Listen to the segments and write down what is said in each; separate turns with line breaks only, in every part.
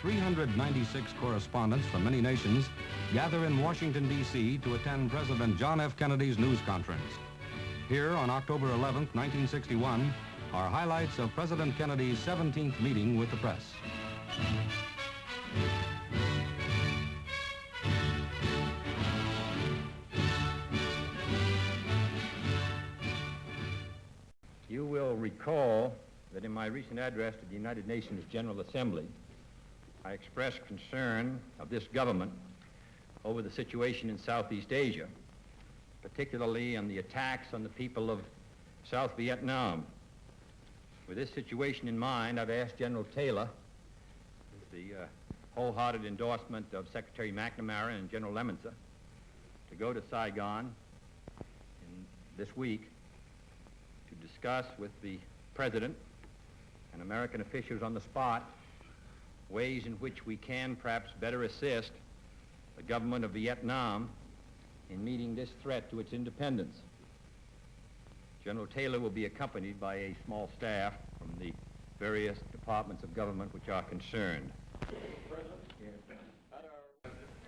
396 correspondents from many nations gather in Washington, D.C. to attend President John F. Kennedy's news conference. Here on October 11, 1961, are highlights of President Kennedy's 17th meeting with the press.
You will recall that in my recent address to the United Nations General Assembly, I expressed concern of this government over the situation in Southeast Asia, particularly on the attacks on the people of South Vietnam. With this situation in mind, I've asked General Taylor, with the wholehearted endorsement of Secretary McNamara and General Lemonster, to go to Saigon this week to discuss with the President and American officials on the spot ways in which we can perhaps better assist the government of Vietnam in meeting this threat to its independence. General Taylor will be accompanied by a small staff from the various departments of government which are concerned.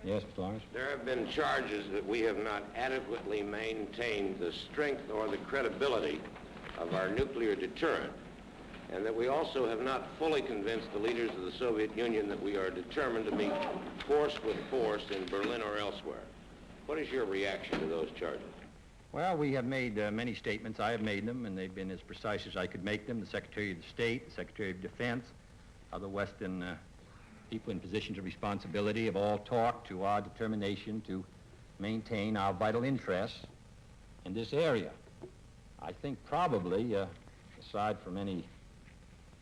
Yes, Mr. Lawrence?
There have been charges that we have not adequately maintained the strength or the credibility of our nuclear deterrent, and that we also have not fully convinced the leaders of the Soviet Union that we are determined to meet force with force in Berlin or elsewhere. What is your reaction to those charges?
Well, we have made many statements. I have made them, and they've been as precise as I could make them. The Secretary of State, the Secretary of Defense, other Western people in positions of responsibility have all talked to our determination to maintain our vital interests in this area. I think probably, aside from any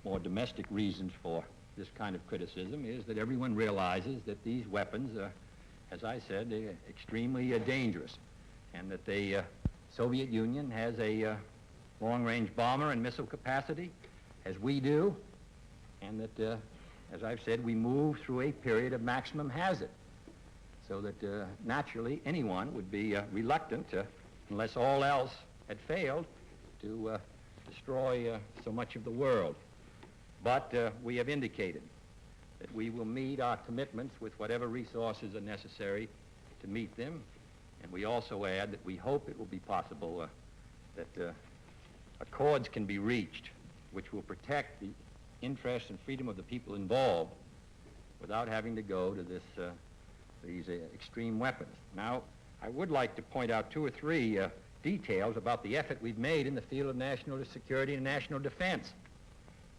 more domestic reasons for this kind of criticism, is that everyone realizes that these weapons are, as I said, extremely dangerous, and that the Soviet Union has a long-range bomber and missile capacity, as we do, and that, as I've said, we move through a period of maximum hazard, so that naturally anyone would be reluctant, unless all else had failed, to destroy so much of the world. But we have indicated that we will meet our commitments with whatever resources are necessary to meet them. And we also add that we hope it will be possible that accords can be reached which will protect the interests and freedom of the people involved without having to go to these extreme weapons. Now, I would like to point out two or three details about the effort we've made in the field of national security and national defense.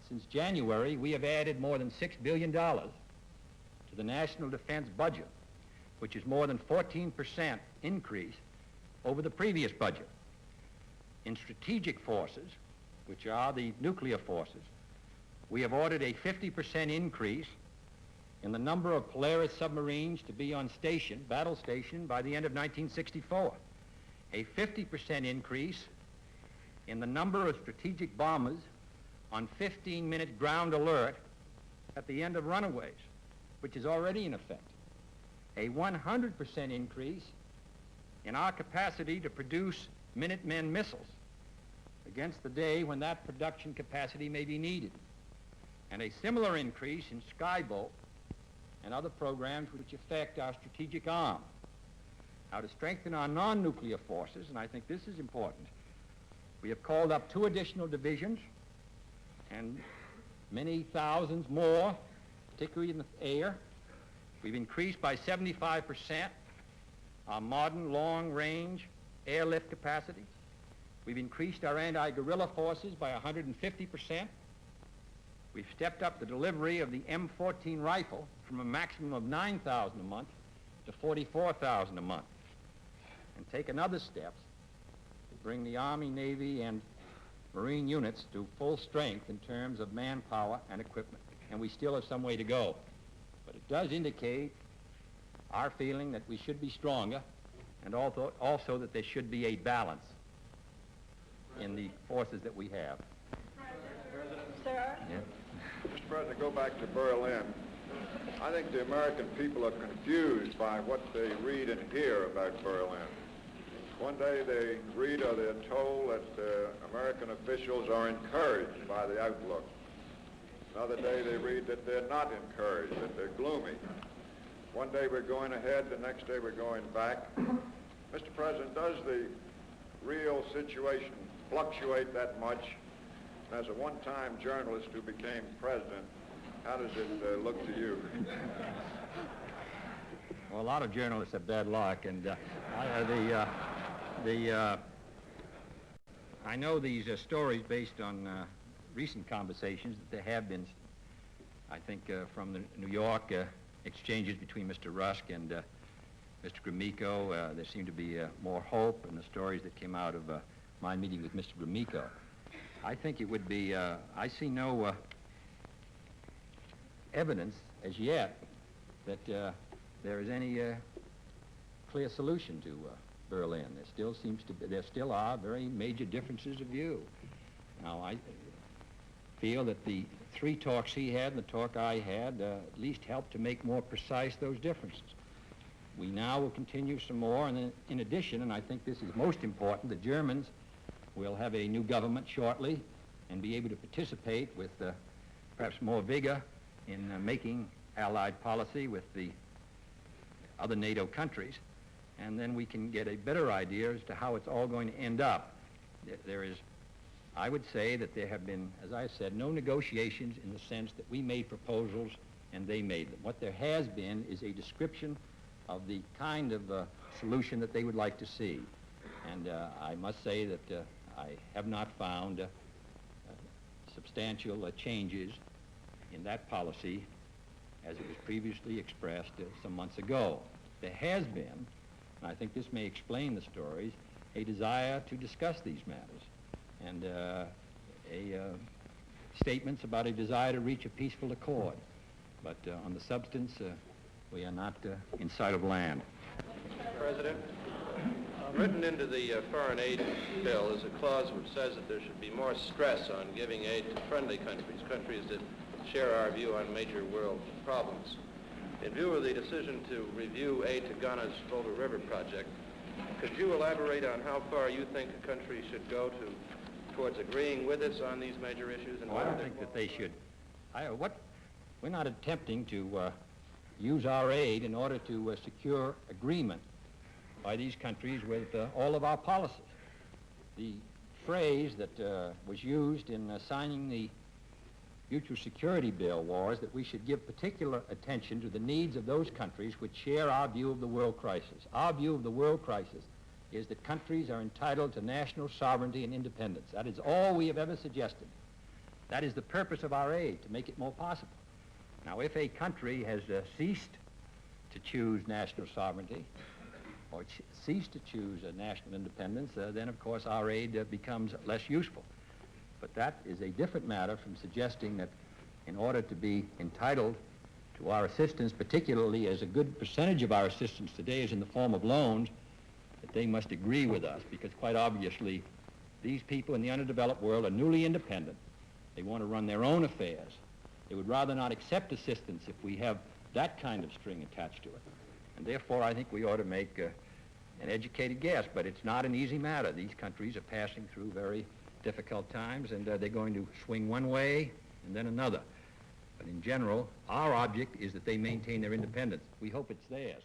Since January, we have added more than $6 billion to the national defense budget, which is more than 14% increase over the previous budget. In strategic forces, which are the nuclear forces, we have ordered a 50% increase in the number of Polaris submarines to be on station, battle station, by the end of 1964. A 50% increase in the number of strategic bombers on 15-minute ground alert at the end of runaways, which is already in effect. A 100% increase in our capacity to produce Minutemen missiles against the day when that production capacity may be needed. And a similar increase in Skybolt and other programs which affect our strategic arm. Now, to strengthen our non-nuclear forces, and I think this is important, we have called up 2 additional divisions and many thousands more, particularly in the air. We've increased by 75% our modern long-range airlift capacity. We've increased our anti-guerrilla forces by 150%. We've stepped up the delivery of the M14 rifle from a maximum of 9,000 a month to 44,000 a month, and taken other steps to bring the Army, Navy, and Marine units to full strength in terms of manpower and equipment. And we still have some way to go. But it does indicate our feeling that we should be stronger, and also that there should be a balance in the forces that we have.
Sir?
Yeah.
Mr. President, go back to Berlin. I think the American people are confused by what they read and hear about Berlin. One day they read or they're told that American officials are encouraged by the outlook. Another day they read that they're not encouraged, that they're gloomy. One day we're going ahead, the next day we're going back. Mr. President, does the real situation fluctuate that much? As a one-time journalist who became president, how does it look to you?
Well, a lot of journalists have bad luck, and I know these stories based on recent conversations that there have been, I think, from the New York exchanges between Mr. Rusk and Mr. Gromyko. There seemed to be more hope in the stories that came out of my meeting with Mr. Gromyko. I think it would be, I see no evidence as yet that there is any clear solution to Berlin. There still are very major differences of view. Now, I feel that the three talks he had and the talk I had at least helped to make more precise those differences. We now will continue some more, and then in addition, and I think this is most important, the Germans will have a new government shortly and be able to participate with perhaps more vigor in making Allied policy with the other NATO countries, and then we can get a better idea as to how it's all going to end up. There is, I would say that there have been, as I said, no negotiations in the sense that we made proposals and they made them. What there has been is a description of the kind of solution that they would like to see. And I must say that I have not found substantial changes in that policy as it was previously expressed some months ago. There has been, and I think this may explain the stories, a desire to discuss these matters and statements about a desire to reach a peaceful accord. But on the substance, we are not in sight of land.
Mr. President, written into the foreign aid bill is a clause which says that there should be more stress on giving aid to friendly countries, countries that share our view on major world problems. In view of the decision to review aid to Ghana's Volta River project, could you elaborate on how far you think a country should go towards agreeing with us on these major issues? And
I don't think that they should. We're not attempting to use our aid in order to secure agreement by these countries with all of our policies. The phrase that was used in signing the Mutual Security Bill was that we should give particular attention to the needs of those countries which share our view of the world crisis. Our view of the world crisis is that countries are entitled to national sovereignty and independence. That is all we have ever suggested. That is the purpose of our aid, to make it more possible. Now, if a country has ceased to choose national sovereignty or ceased to choose national independence, then, of course, our aid becomes less useful. But that is a different matter from suggesting that in order to be entitled to our assistance, particularly as a good percentage of our assistance today is in the form of loans, that they must agree with us, because quite obviously these people in the underdeveloped world are newly independent. They want to run their own affairs. They would rather not accept assistance if we have that kind of string attached to it. And therefore, I think we ought to make an educated guess, but it's not an easy matter. These countries are passing through very difficult times, and they're going to swing one way and then another. But in general, our object is that they maintain their independence. We hope it's theirs.